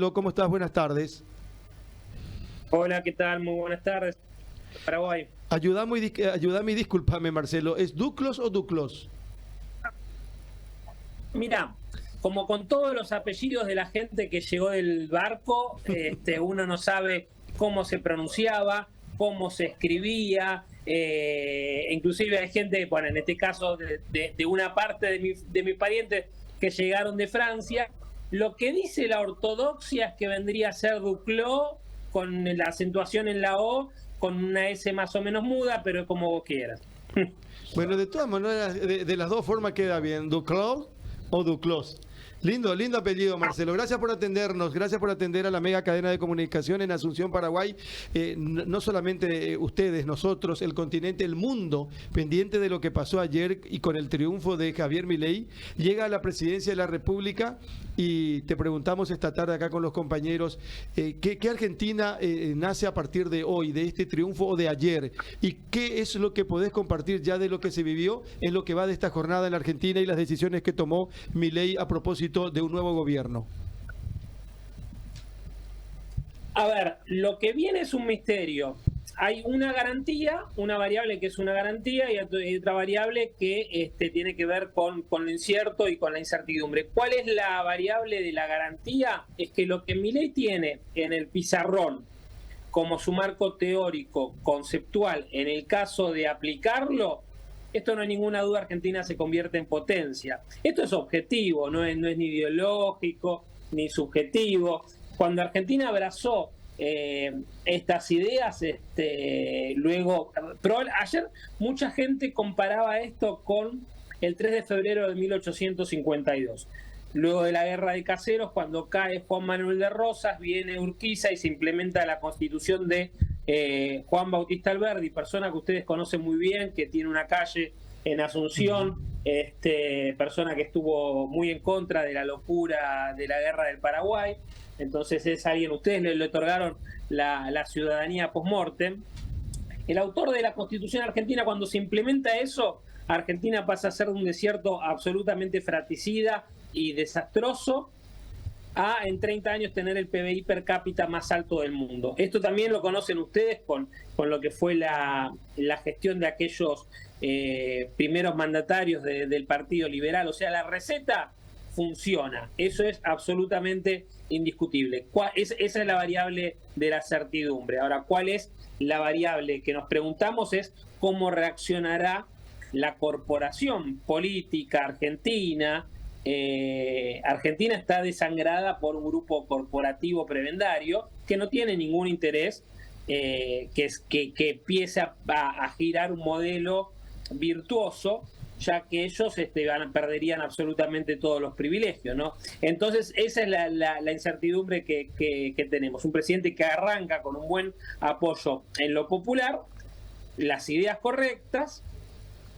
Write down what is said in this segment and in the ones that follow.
Marcelo, ¿cómo estás? Buenas tardes. Hola, ¿qué tal? Muy buenas tardes. Paraguay. Ayúdame y discúlpame, Marcelo. ¿Es Duclos o Duclos? Mira, como con todos los apellidos de la gente que llegó del barco, uno no sabe cómo se pronunciaba, cómo se escribía, inclusive hay gente, bueno, en este caso de una parte de mis parientes que llegaron de Francia. Lo que dice la ortodoxia es que vendría a ser Duclos con la acentuación en la O, con una S más o menos muda, pero como vos quieras. Bueno, de todas maneras, de las dos formas queda bien. ¿Duclos o Duclos? Lindo, lindo apellido, Marcelo. Gracias por atendernos, gracias por atender a la mega cadena de comunicación en Asunción, Paraguay. No solamente ustedes, nosotros, el continente, el mundo, pendiente de lo que pasó ayer y con el triunfo de Javier Milei, llega a la presidencia de la República y te preguntamos esta tarde acá con los compañeros, ¿qué Argentina nace a partir de hoy, de este triunfo o de ayer? ¿Y qué es lo que podés compartir ya de lo que se vivió en lo que va de esta jornada en la Argentina y las decisiones que tomó Milei a propósito de un nuevo gobierno? A ver, lo que viene es un misterio. Hay una garantía, una variable que es una garantía y otra variable que tiene que ver con lo incierto y con la incertidumbre. ¿Cuál es la variable de la garantía? Es que lo que Milei tiene en el pizarrón como su marco teórico, conceptual, en el caso de aplicarlo, esto no hay ninguna duda, Argentina se convierte en potencia. Esto es objetivo, no es ni ideológico ni subjetivo. Cuando Argentina abrazó estas ideas, luego, ayer mucha gente comparaba esto con el 3 de febrero de 1852. Luego de la guerra de Caseros, cuando cae Juan Manuel de Rosas, viene Urquiza y se implementa la constitución de Juan Bautista Alberdi, persona que ustedes conocen muy bien, que tiene una calle en Asunción, persona que estuvo muy en contra de la locura de la guerra del Paraguay. Entonces es alguien, ustedes le otorgaron la ciudadanía post-mortem. El autor de la Constitución Argentina, cuando se implementa eso, Argentina pasa a ser un desierto absolutamente fratricida y desastroso, a en 30 años tener el PBI per cápita más alto del mundo. Esto también lo conocen ustedes con lo que fue la gestión de aquellos primeros mandatarios del Partido Liberal. O sea, la receta funciona. Eso es absolutamente indiscutible. Esa es la variable de la certidumbre. Ahora, ¿cuál es la variable que nos preguntamos? Es cómo reaccionará la corporación política argentina. Argentina está desangrada por un grupo corporativo prebendario que no tiene ningún interés que empiece a girar un modelo virtuoso, ya que ellos perderían absolutamente todos los privilegios, ¿no? Entonces esa es la incertidumbre que tenemos. Un presidente que arranca con un buen apoyo en lo popular, las ideas correctas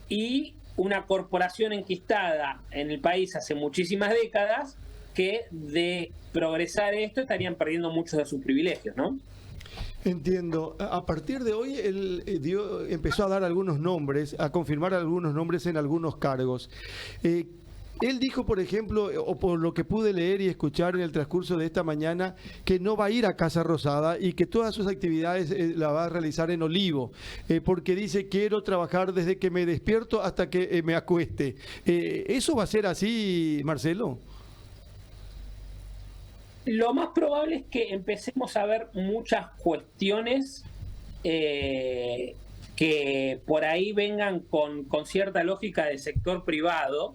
y una corporación enquistada en el país hace muchísimas décadas que de progresar esto estarían perdiendo muchos de sus privilegios, ¿no? Entiendo. A partir de hoy él empezó a dar algunos nombres, a confirmar algunos nombres en algunos cargos. Él dijo, por ejemplo, o por lo que pude leer y escuchar en el transcurso de esta mañana, que no va a ir a Casa Rosada y que todas sus actividades las va a realizar en Olivo, porque dice, quiero trabajar desde que me despierto hasta que me acueste. ¿Eso va a ser así, Marcelo? Lo más probable es que empecemos a ver muchas cuestiones que por ahí vengan con cierta lógica del sector privado,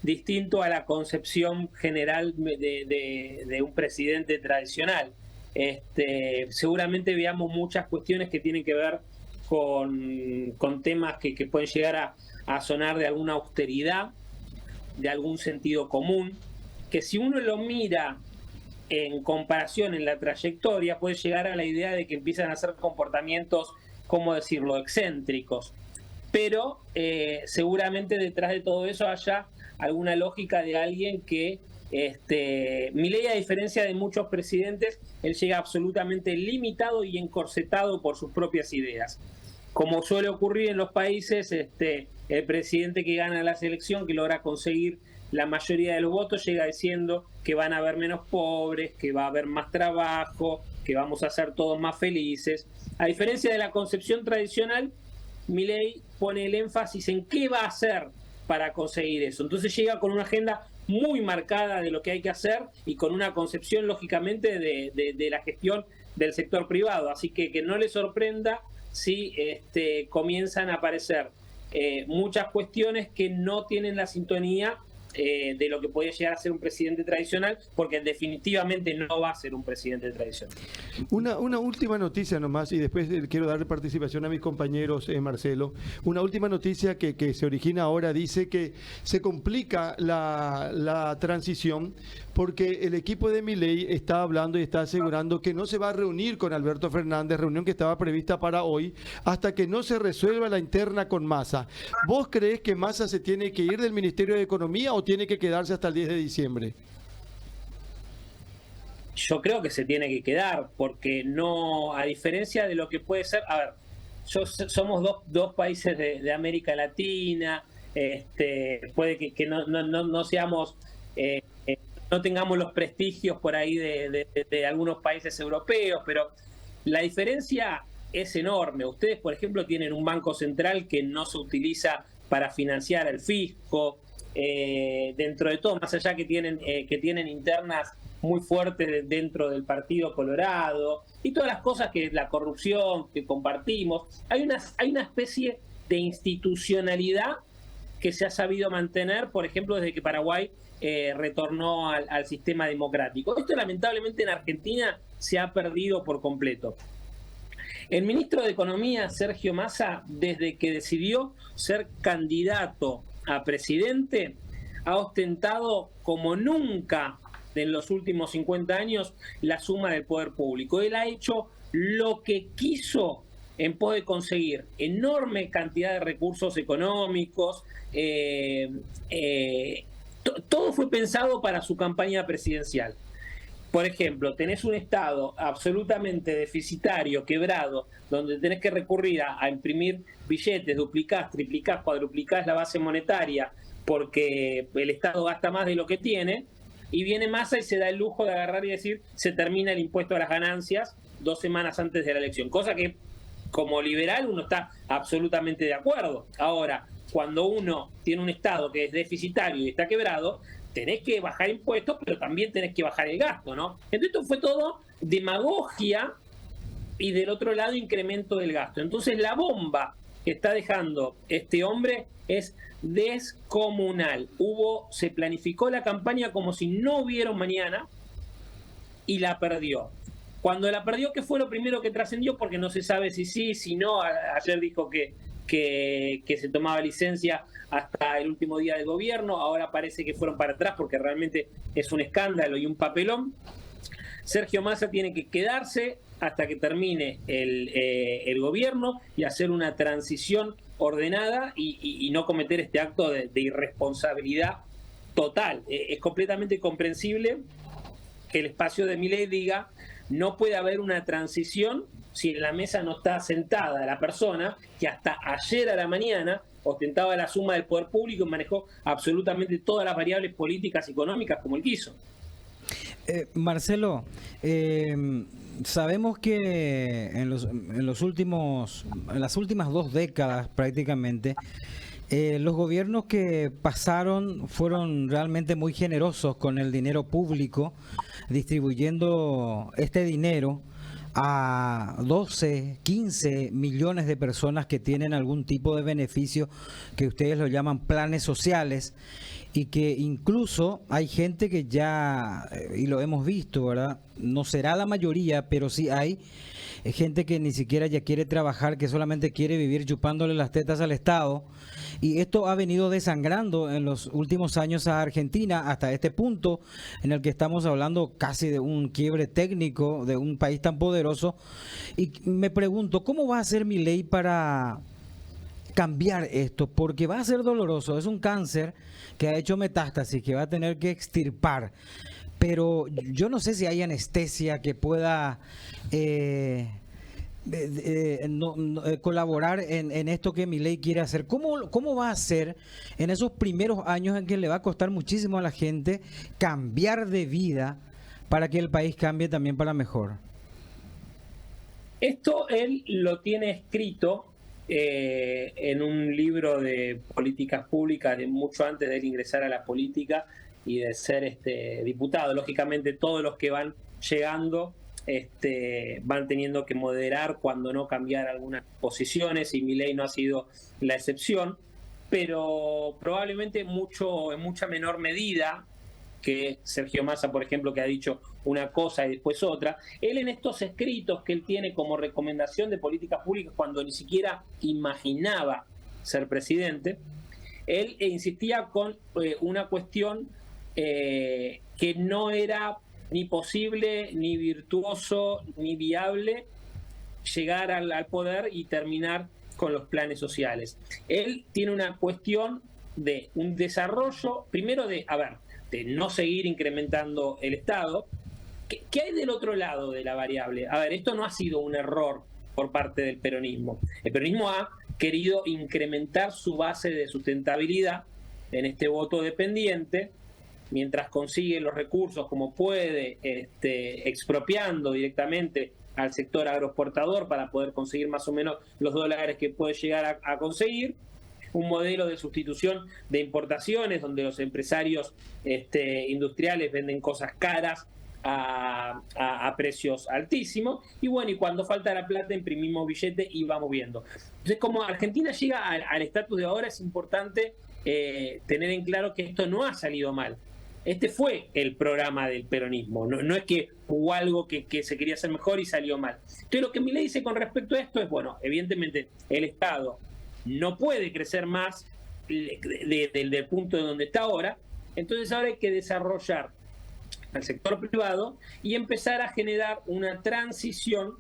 distinto a la concepción general de un presidente tradicional. Seguramente veamos muchas cuestiones que tienen que ver con temas que pueden llegar a sonar de alguna austeridad, de algún sentido común, que si uno lo mira en comparación en la trayectoria, puede llegar a la idea de que empiezan a hacer comportamientos, ¿cómo decirlo?, excéntricos. Pero seguramente detrás de todo eso haya alguna lógica de alguien que Milei, a diferencia de muchos presidentes, él llega absolutamente limitado y encorsetado por sus propias ideas. Como suele ocurrir en los países, el presidente que gana la elección, que logra conseguir la mayoría de los votos llega diciendo que van a haber menos pobres, que va a haber más trabajo, que vamos a ser todos más felices. A diferencia de la concepción tradicional, Milei pone el énfasis en qué va a hacer para conseguir eso. Entonces llega con una agenda muy marcada de lo que hay que hacer y con una concepción, lógicamente, de la gestión del sector privado. Así que no le sorprenda si comienzan a aparecer muchas cuestiones que no tienen la sintonía de lo que podría llegar a ser un presidente tradicional, porque definitivamente no va a ser un presidente tradicional. Una última noticia nomás, y después quiero darle participación a mis compañeros, Marcelo. Una última noticia que se origina ahora, dice que se complica la transición porque el equipo de Milei está hablando y está asegurando que no se va a reunir con Alberto Fernández, reunión que estaba prevista para hoy, hasta que no se resuelva la interna con Massa. ¿Vos creés que Massa se tiene que ir del Ministerio de Economía o tiene que quedarse hasta el 10 de diciembre? Yo creo que se tiene que quedar, porque no, a diferencia de lo que puede ser, a ver, somos dos países de América Latina, puede que no seamos, no tengamos los prestigios por ahí de algunos países europeos, pero la diferencia es enorme. Ustedes, por ejemplo, tienen un banco central que no se utiliza para financiar el fisco, dentro de todo, más allá que tienen internas muy fuertes dentro del Partido Colorado, y todas las cosas que la corrupción que compartimos, hay una especie de institucionalidad que se ha sabido mantener, por ejemplo, desde que Paraguay retornó al sistema democrático. Esto lamentablemente en Argentina se ha perdido por completo. El ministro de Economía, Sergio Massa, desde que decidió ser candidato a presidente, ha ostentado como nunca en los últimos 50 años la suma del poder público. Él ha hecho lo que quiso en pos de conseguir enorme cantidad de recursos económicos. Todo fue pensado para su campaña presidencial. Por ejemplo, tenés un Estado absolutamente deficitario, quebrado, donde tenés que recurrir a imprimir billetes, duplicás, triplicás, cuadruplicás la base monetaria, porque el Estado gasta más de lo que tiene, y viene Massa y se da el lujo de agarrar y decir, se termina el impuesto a las ganancias 2 semanas antes de la elección, cosa que como liberal uno está absolutamente de acuerdo. Ahora, cuando uno tiene un Estado que es deficitario y está quebrado, tenés que bajar impuestos, pero también tenés que bajar el gasto, ¿no? Entonces esto fue todo demagogia y del otro lado incremento del gasto. Entonces la bomba que está dejando este hombre es descomunal. Se planificó la campaña como si no hubiera un mañana y la perdió. Cuando la perdió, ¿qué fue lo primero que trascendió? Porque no se sabe si sí, si no. Ayer dijo que se tomaba licencia hasta el último día del gobierno, ahora parece que fueron para atrás porque realmente es un escándalo y un papelón. Sergio Massa tiene que quedarse hasta que termine el gobierno y hacer una transición ordenada y no cometer este acto de irresponsabilidad total. Es completamente comprensible que el espacio de Milei diga no puede haber una transición si en la mesa no está sentada la persona que hasta ayer a la mañana ostentaba la suma del poder público y manejó absolutamente todas las variables políticas y económicas como él quiso. Marcelo, sabemos que en las últimas 2 décadas prácticamente, los gobiernos que pasaron fueron realmente muy generosos con el dinero público, distribuyendo este dinero a 12, 15 millones de personas que tienen algún tipo de beneficio que ustedes lo llaman planes sociales, y que incluso hay gente que ya, y lo hemos visto, ¿verdad? No será la mayoría, pero sí hay gente que ni siquiera ya quiere trabajar, que solamente quiere vivir chupándole las tetas al Estado. Y esto ha venido desangrando en los últimos años a Argentina hasta este punto en el que estamos hablando casi de un quiebre técnico de un país tan poderoso. Y me pregunto, ¿cómo va a ser Milei para cambiar esto? Porque va a ser doloroso, es un cáncer que ha hecho metástasis, que va a tener que extirpar. Pero yo no sé si hay anestesia que pueda colaborar en esto que Milei quiere hacer. ¿Cómo va a hacer en esos primeros años en que le va a costar muchísimo a la gente cambiar de vida para que el país cambie también para mejor? Esto él lo tiene escrito en un libro de políticas públicas de mucho antes de él ingresar a la política y de ser diputado. Lógicamente todos los que van llegando van teniendo que moderar, cuando no cambiar algunas posiciones, y Milei no ha sido la excepción, pero probablemente en mucha menor medida que Sergio Massa, por ejemplo, que ha dicho una cosa y después otra. Él, en estos escritos que él tiene como recomendación de políticas públicas cuando ni siquiera imaginaba ser presidente, él insistía con una cuestión que no era ni posible, ni virtuoso, ni viable llegar al poder y terminar con los planes sociales. Él tiene una cuestión de un desarrollo, primero de no seguir incrementando el Estado. ¿Qué hay del otro lado de la variable? Esto no ha sido un error por parte del peronismo. El peronismo ha querido incrementar su base de sustentabilidad en este voto dependiente, mientras consigue los recursos como puede, expropiando directamente al sector agroexportador para poder conseguir más o menos los dólares que puede llegar a conseguir. Un modelo de sustitución de importaciones donde los empresarios industriales venden cosas caras a precios altísimos, y cuando falta la plata imprimimos billetes y vamos viendo. Entonces, como Argentina llega al estatus de ahora, es importante tener en claro que esto no ha salido mal. Este fue el programa del peronismo, no es que hubo algo que se quería hacer mejor y salió mal. Entonces, lo que Milei dice con respecto a esto es, evidentemente el Estado no puede crecer más del punto de donde está ahora, entonces ahora hay que desarrollar al sector privado y empezar a generar una transición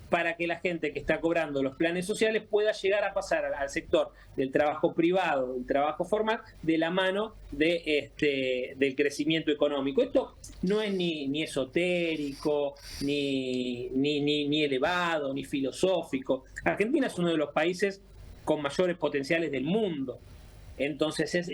para que la gente que está cobrando los planes sociales pueda llegar a pasar al sector del trabajo privado, del trabajo formal, de la mano del crecimiento económico. Esto no es ni esotérico, ni elevado, ni filosófico. Argentina es uno de los países con mayores potenciales del mundo. Entonces,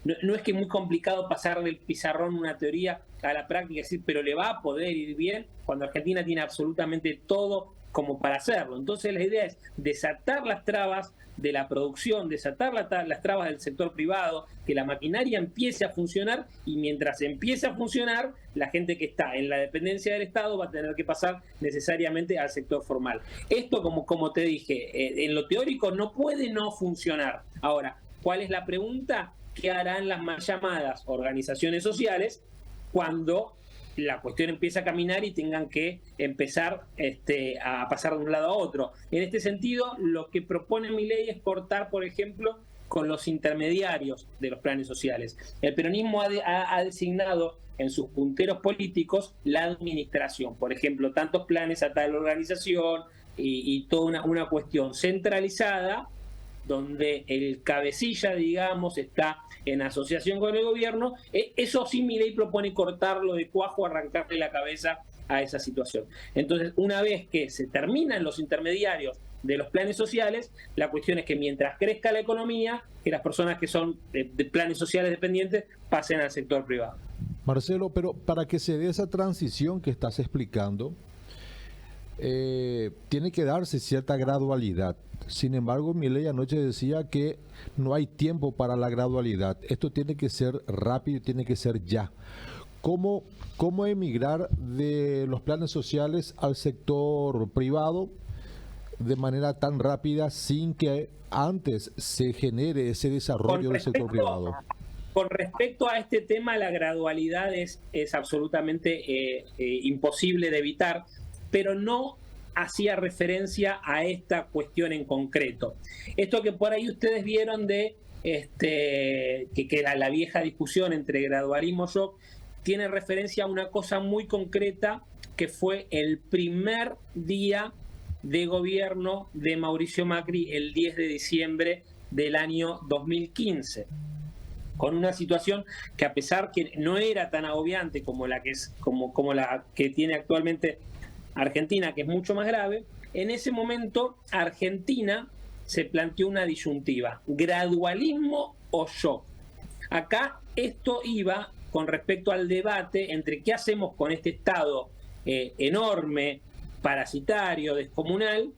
no es que es muy complicado pasar del pizarrón una teoría a la práctica, pero le va a poder ir bien cuando Argentina tiene absolutamente todo como para hacerlo. Entonces, la idea es desatar las trabas de la producción, desatar las trabas del sector privado, que la maquinaria empiece a funcionar, y mientras empiece a funcionar, la gente que está en la dependencia del Estado va a tener que pasar necesariamente al sector formal. Esto, como te dije, en lo teórico no puede no funcionar. Ahora, ¿cuál es la pregunta? ¿Qué harán las mal llamadas organizaciones sociales cuando la cuestión empieza a caminar y tengan que empezar a pasar de un lado a otro? En este sentido, lo que propone Milei es cortar, por ejemplo, con los intermediarios de los planes sociales. El peronismo ha designado en sus punteros políticos la administración, por ejemplo, tantos planes a tal organización y toda una cuestión centralizada, donde el cabecilla, digamos, está en asociación con el gobierno. Eso sí, Milei propone cortarlo de cuajo, arrancarle la cabeza a esa situación. Entonces, una vez que se terminan los intermediarios de los planes sociales, la cuestión es que mientras crezca la economía, que las personas que son de planes sociales dependientes pasen al sector privado. Marcelo, pero para que se dé esa transición que estás explicando, tiene que darse cierta gradualidad. Sin embargo, Milei anoche decía que no hay tiempo para la gradualidad. Esto tiene que ser rápido y tiene que ser ya. ¿Cómo emigrar de los planes sociales al sector privado de manera tan rápida sin que antes se genere ese desarrollo del sector privado? Con respecto a este tema, la gradualidad es absolutamente imposible de evitar, pero no hacía referencia a esta cuestión en concreto. Esto que por ahí ustedes vieron de que era la vieja discusión entre gradualismo y shock, tiene referencia a una cosa muy concreta, que fue el primer día de gobierno de Mauricio Macri, el 10 de diciembre del año 2015. Con una situación que, a pesar que no era tan agobiante como la que tiene actualmente Argentina, que es mucho más grave, en ese momento Argentina se planteó una disyuntiva, gradualismo o shock. Acá esto iba con respecto al debate entre qué hacemos con este Estado enorme, parasitario, descomunal,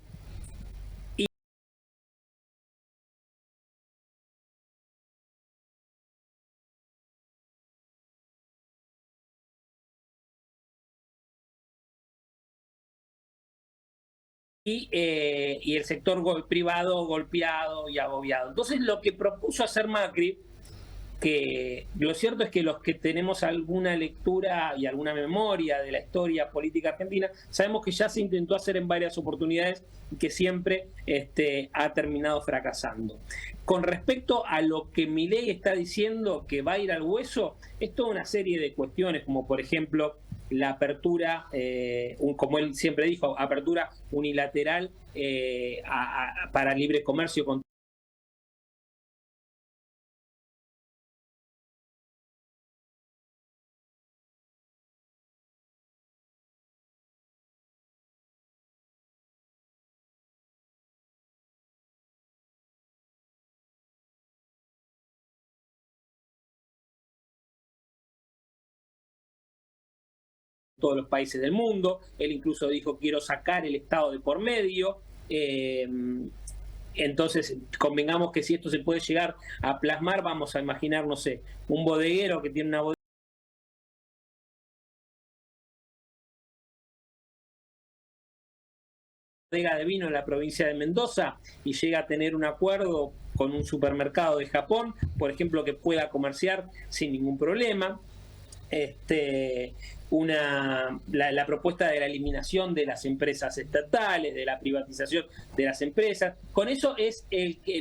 y el sector privado golpeado y agobiado. Entonces lo que propuso hacer Macri, que lo cierto es que los que tenemos alguna lectura y alguna memoria de la historia política argentina, sabemos que ya se intentó hacer en varias oportunidades y que siempre ha terminado fracasando. Con respecto a lo que Milei está diciendo que va a ir al hueso, es toda una serie de cuestiones, como por ejemplo la apertura, como él siempre dijo, apertura unilateral para libre comercio con todos los países del mundo. Él incluso dijo, quiero sacar el Estado de por medio. Entonces, convengamos que si esto se puede llegar a plasmar, vamos a imaginar, no sé, un bodeguero que tiene una bodega de vino en la provincia de Mendoza y llega a tener un acuerdo con un supermercado de Japón, por ejemplo, que pueda comerciar sin ningún problema. La propuesta de la eliminación de las empresas estatales, de la privatización de las empresas. Con eso es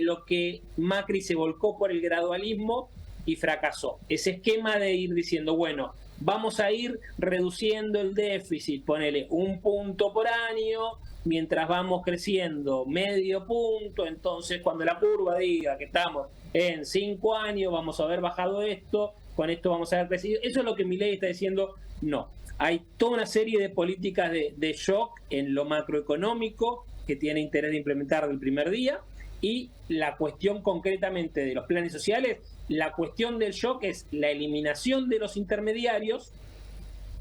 lo que Macri se volcó por el gradualismo y fracasó. Ese esquema de ir diciendo, bueno, vamos a ir reduciendo el déficit, ponele 1 punto por año, mientras vamos creciendo medio punto, entonces cuando la curva diga que estamos en 5 años, vamos a haber bajado esto, con esto vamos a haber crecido. Eso es lo que Milei está diciendo, no. Hay toda una serie de políticas de shock en lo macroeconómico que tiene interés de implementar del primer día, y la cuestión concretamente de los planes sociales, la cuestión del shock es la eliminación de los intermediarios,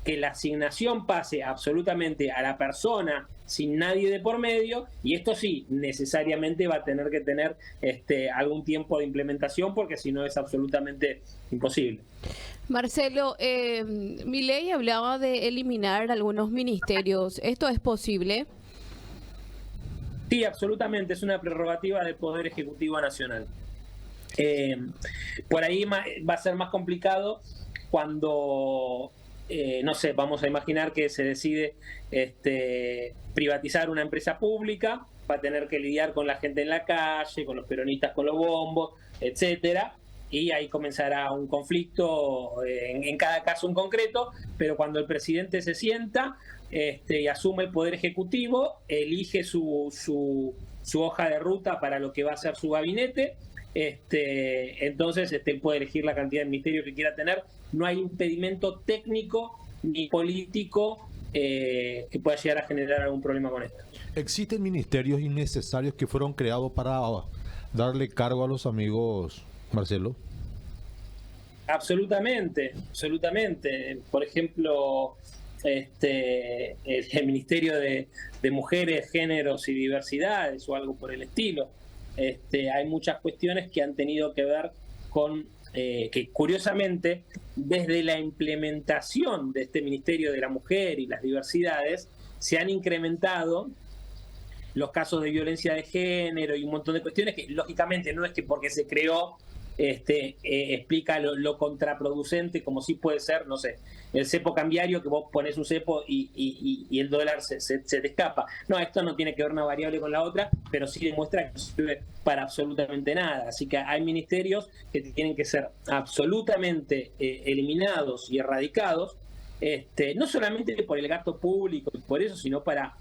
que la asignación pase absolutamente a la persona sin nadie de por medio, y esto sí, necesariamente va a tener que tener algún tiempo de implementación, porque si no es absolutamente imposible. Marcelo, Milei hablaba de eliminar algunos ministerios. ¿Esto es posible? Sí, absolutamente, es una prerrogativa del Poder Ejecutivo Nacional. Por ahí va a ser más complicado cuando... no sé, vamos a imaginar que se decide privatizar una empresa pública, va a tener que lidiar con la gente en la calle, con los peronistas con los bombos, etcétera, y ahí comenzará un conflicto en cada caso en concreto, pero cuando el presidente se sienta y asume el Poder Ejecutivo, elige su hoja de ruta para lo que va a ser su gabinete, entonces él puede elegir la cantidad de ministerios que quiera tener. No hay impedimento técnico ni político que pueda llegar a generar algún problema con esto. ¿Existen ministerios innecesarios que fueron creados para darle cargo a los amigos, Marcelo? Absolutamente, absolutamente. Por ejemplo, el Ministerio de Mujeres, Géneros y Diversidades o algo por el estilo. Hay muchas cuestiones que han tenido que ver con que curiosamente desde la implementación de este Ministerio de la Mujer y las Diversidades se han incrementado los casos de violencia de género y un montón de cuestiones que lógicamente no es que porque se creó explica lo contraproducente, como sí puede ser, no sé, el cepo cambiario, que vos pones un cepo y el dólar se te escapa. No, esto no tiene que ver una variable con la otra, pero sí demuestra que no sirve para absolutamente nada. Así que hay ministerios que tienen que ser absolutamente eliminados y erradicados, no solamente por el gasto público y por eso, sino para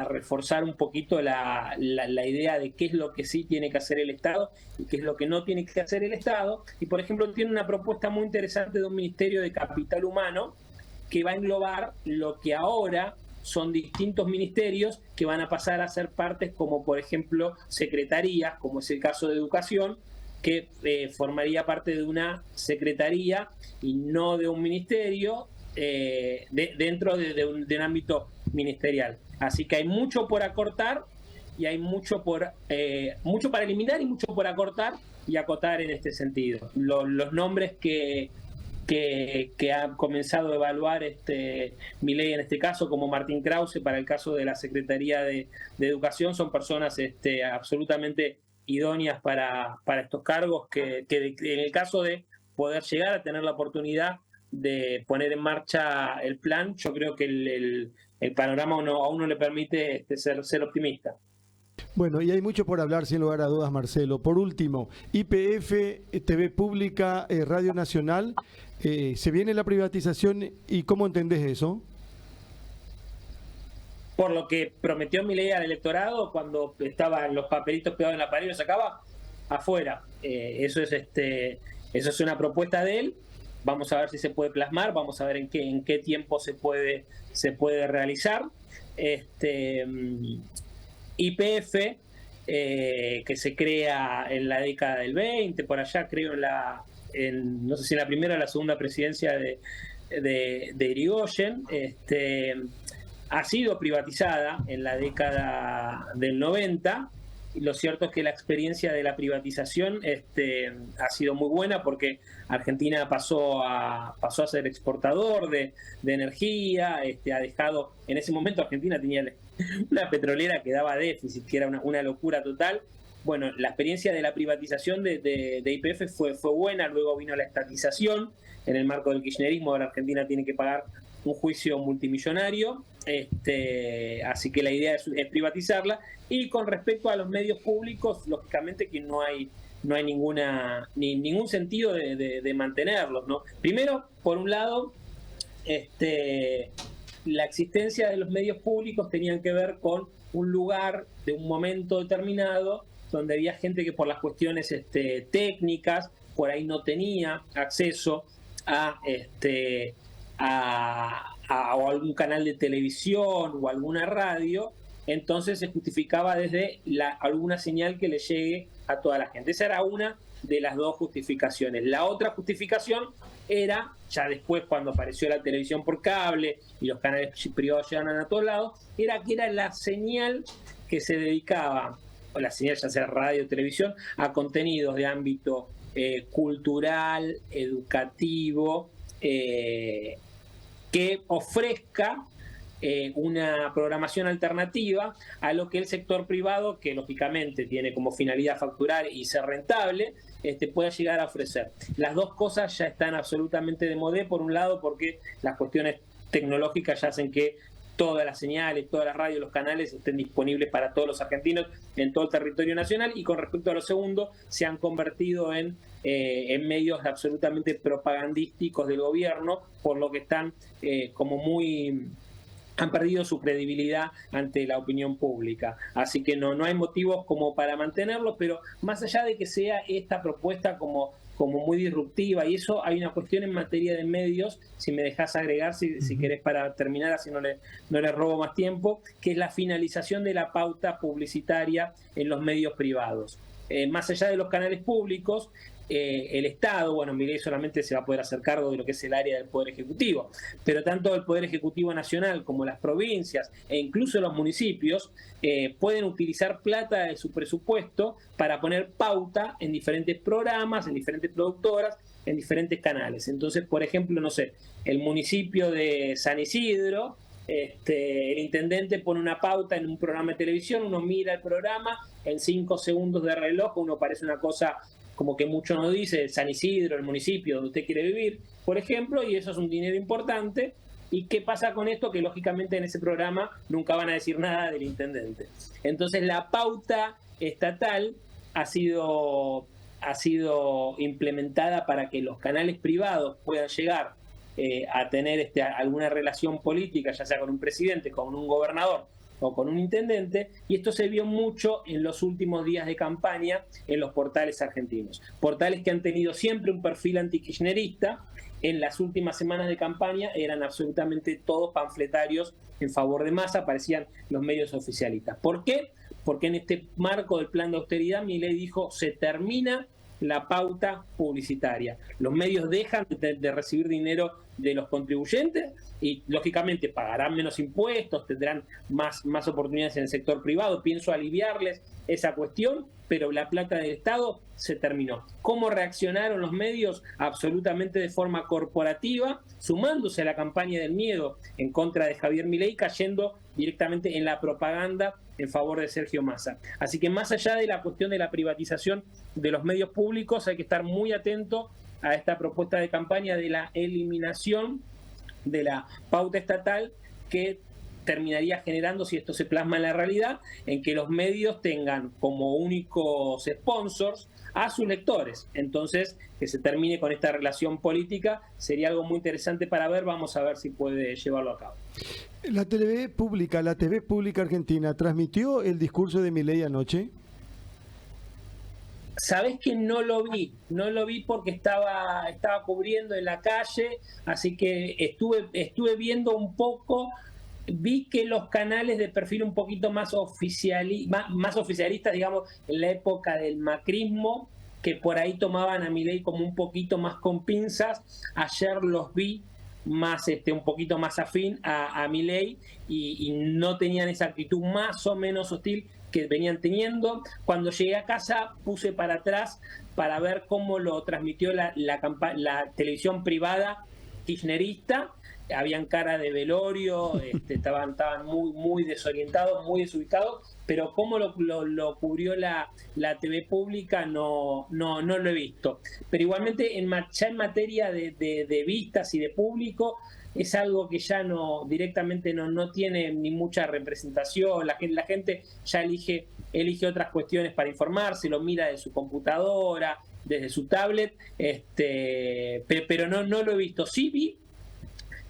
reforzar un poquito la idea de qué es lo que sí tiene que hacer el Estado y qué es lo que no tiene que hacer el Estado. Y, por ejemplo, tiene una propuesta muy interesante de un Ministerio de Capital Humano que va a englobar lo que ahora son distintos ministerios que van a pasar a ser partes como, por ejemplo, secretarías, como es el caso de Educación, que formaría parte de una secretaría y no de un ministerio dentro de un ámbito ministerial. Así que hay mucho por acortar y hay mucho para eliminar y mucho por acortar y acotar en este sentido. Los nombres que ha comenzado a evaluar Milei en este caso, como Martín Krause para el caso de la Secretaría de Educación, son personas absolutamente idóneas para estos cargos, que en el caso de poder llegar a tener la oportunidad de poner en marcha el plan, yo creo que el panorama a uno le permite ser optimista. Bueno, y hay mucho por hablar, sin lugar a dudas, Marcelo. Por último, YPF, TV Pública, Radio Nacional, ¿se viene la privatización y cómo entendés eso? Por lo que prometió Milei al electorado cuando estaban los papelitos pegados en la pared y los sacaba afuera. Eso es una propuesta de él. Vamos a ver si se puede plasmar, vamos a ver en qué tiempo se puede realizar. YPF, que se crea en la década del 20, por allá creo no sé si en la primera o la segunda presidencia de Irigoyen, ha sido privatizada en la década del 90. Y lo cierto es que la experiencia de la privatización ha sido muy buena, porque Argentina pasó a ser exportador de energía, ha dejado, en ese momento Argentina tenía una petrolera que daba déficit, que era una locura total. Bueno, la experiencia de la privatización de YPF fue buena, luego vino la estatización, en el marco del kirchnerismo. Ahora Argentina tiene que pagar un juicio multimillonario, así que la idea es privatizarla. Y con respecto a los medios públicos, lógicamente que no hay ningún sentido de mantenerlos, ¿no? Primero, por un lado, la existencia de los medios públicos tenían que ver con un lugar de un momento determinado donde había gente que por las cuestiones técnicas por ahí no tenía acceso a algún canal de televisión o alguna radio. Entonces se justificaba desde alguna señal que le llegue a toda la gente. Esa era una de las dos justificaciones. La otra justificación era, ya después cuando apareció la televisión por cable y los canales privados llegaban a todos lados, era que era la señal que se dedicaba, o la señal ya sea radio o televisión, a contenidos de ámbito cultural, educativo, que ofrezca una programación alternativa a lo que el sector privado, que lógicamente tiene como finalidad facturar y ser rentable, pueda llegar a ofrecer. Las dos cosas ya están absolutamente de modé, por un lado porque las cuestiones tecnológicas ya hacen que todas las señales, todas las radios, los canales estén disponibles para todos los argentinos en todo el territorio nacional, y con respecto a lo segundo, se han convertido en medios absolutamente propagandísticos del gobierno, por lo que están han perdido su credibilidad ante la opinión pública. Así que no hay motivos como para mantenerlos, pero más allá de que sea esta propuesta como muy disruptiva, y eso, hay una cuestión en materia de medios, si me dejas agregar, si querés, para terminar, así no le robo más tiempo, que es la finalización de la pauta publicitaria en los medios privados. Más allá de los canales públicos, el Estado, bueno, Milei solamente se va a poder hacer cargo de lo que es el área del Poder Ejecutivo, pero tanto el Poder Ejecutivo Nacional como las provincias e incluso los municipios pueden utilizar plata de su presupuesto para poner pauta en diferentes programas, en diferentes productoras, en diferentes canales. Entonces, por ejemplo, no sé, el municipio de San Isidro, el intendente pone una pauta en un programa de televisión, uno mira el programa, en 5 segundos de reloj uno parece una cosa como que mucho no dice, San Isidro, el municipio donde usted quiere vivir, por ejemplo, y eso es un dinero importante. ¿Y qué pasa con esto? Que lógicamente en ese programa nunca van a decir nada del intendente. Entonces la pauta estatal ha sido implementada para que los canales privados puedan llegar a tener alguna relación política, ya sea con un presidente, con un gobernador o con un intendente, y esto se vio mucho en los últimos días de campaña en los portales argentinos. Portales que han tenido siempre un perfil antikirchnerista, en las últimas semanas de campaña eran absolutamente todos panfletarios en favor de Massa, aparecían los medios oficialistas. ¿Por qué? Porque en este marco del plan de austeridad, Milei dijo, se termina la pauta publicitaria. Los medios dejan de recibir dinero de los contribuyentes y, lógicamente, pagarán menos impuestos, tendrán más oportunidades en el sector privado. Pienso aliviarles esa cuestión, pero la plata del Estado se terminó. ¿Cómo reaccionaron los medios? Absolutamente de forma corporativa, sumándose a la campaña del miedo en contra de Javier Milei, cayendo directamente en la propaganda en favor de Sergio Massa. Así que más allá de la cuestión de la privatización de los medios públicos, hay que estar muy atento a esta propuesta de campaña de la eliminación de la pauta estatal, que terminaría generando, si esto se plasma en la realidad, en que los medios tengan como únicos sponsors a sus lectores. Entonces, que se termine con esta relación política sería algo muy interesante para ver. Vamos a ver si puede llevarlo a cabo. La TV pública argentina, ¿transmitió el discurso de Milei anoche? Sabés que no lo vi porque estaba cubriendo en la calle, así que estuve viendo un poco. Vi que los canales de perfil un poquito más oficialistas, digamos, en la época del macrismo, que por ahí tomaban a Milei como un poquito más con pinzas, ayer los vi más un poquito más afín a Milei y no tenían esa actitud más o menos hostil que venían teniendo. Cuando llegué a casa puse para atrás para ver cómo lo transmitió la televisión privada kirchnerista. Habían cara de velorio, estaban muy desorientados, muy desubicados, pero cómo lo cubrió la TV pública no lo he visto. Pero igualmente ya en materia de vistas y de público es algo que ya directamente no tiene ni mucha representación. La gente ya elige otras cuestiones para informarse, lo mira de su computadora, desde su tablet, pero no lo he visto. Sí vi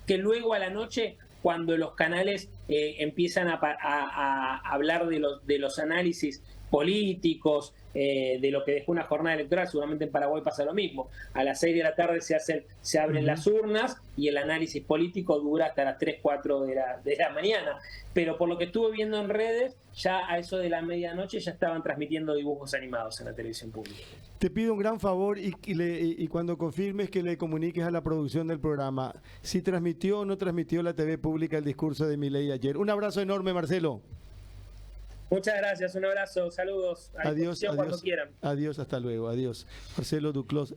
que luego a la noche, cuando los canales empiezan a hablar de los análisis políticos, de lo que dejó una jornada electoral, seguramente en Paraguay pasa lo mismo. A las 6 de la tarde se abren las urnas y el análisis político dura hasta las 3, 4 de la mañana. Pero por lo que estuve viendo en redes, ya a eso de la medianoche ya estaban transmitiendo dibujos animados en la televisión pública. Te pido un gran favor y cuando confirmes que le comuniques a la producción del programa si transmitió o no transmitió la TV pública el discurso de Milei ayer. Un abrazo enorme, Marcelo. Muchas gracias, un abrazo, saludos. Adiós, cuando quieran. adiós, hasta luego, adiós. Marcelo Duclos.